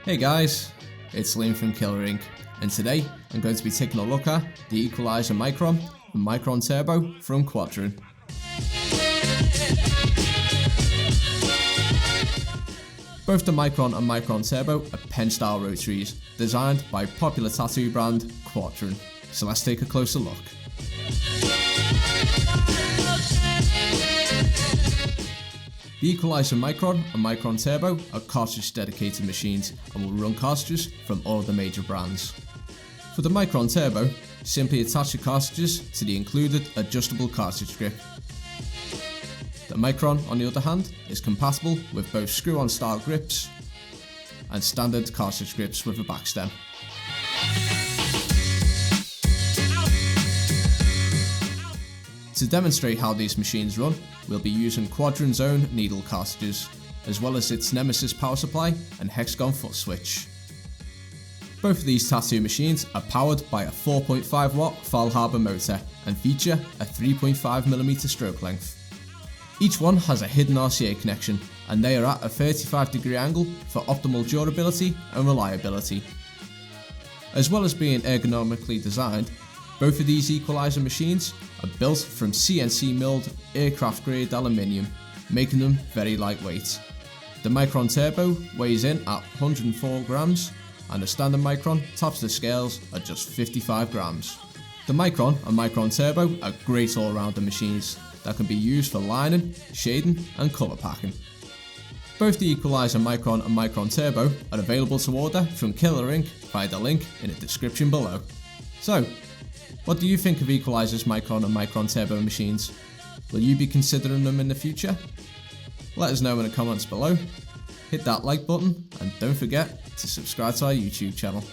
Hey guys, it's Raim from Killer Inc. and today I'm going to be taking a look at the Equaliser Mikron and Mikron Turbo from Kwadron. Both the Mikron and Mikron Turbo are pen style rotaries designed by popular tattoo brand Kwadron. So let's take a closer look. The Equaliser Mikron and Mikron Turbo are cartridge-dedicated machines and will run cartridges from all the major brands. For the Mikron Turbo, simply attach the cartridges to the included adjustable cartridge grip. The Mikron, on the other hand, is compatible with both screw-on style grips and standard cartridge grips with a backstem. To demonstrate how these machines run, we'll be using Kwadron's own needle cartridges, as well as its Nemesis power supply and hexagon foot switch. Both of these tattoo machines are powered by a 4.5 watt Faulhaber motor and feature a 3.5mm stroke length. Each one has a hidden RCA connection, and they are at a 35-degree angle for optimal durability and reliability. As well as being ergonomically designed, both of these Equaliser machines are built from CNC milled aircraft grade aluminium, making them very lightweight. The Mikron Turbo weighs in at 104 grams and the standard Mikron tops the scales at just 55 grams. The Mikron and Mikron Turbo are great all-rounder machines that can be used for lining, shading and colour packing. Both the Equaliser Mikron and Mikron Turbo are available to order from Killer Inc. via the link in the description below. So, what do you think of Equaliser's Mikron and Mikron Turbo machines? Will you be considering them in the future? Let us know in the comments below, hit that like button and don't forget to subscribe to our YouTube channel.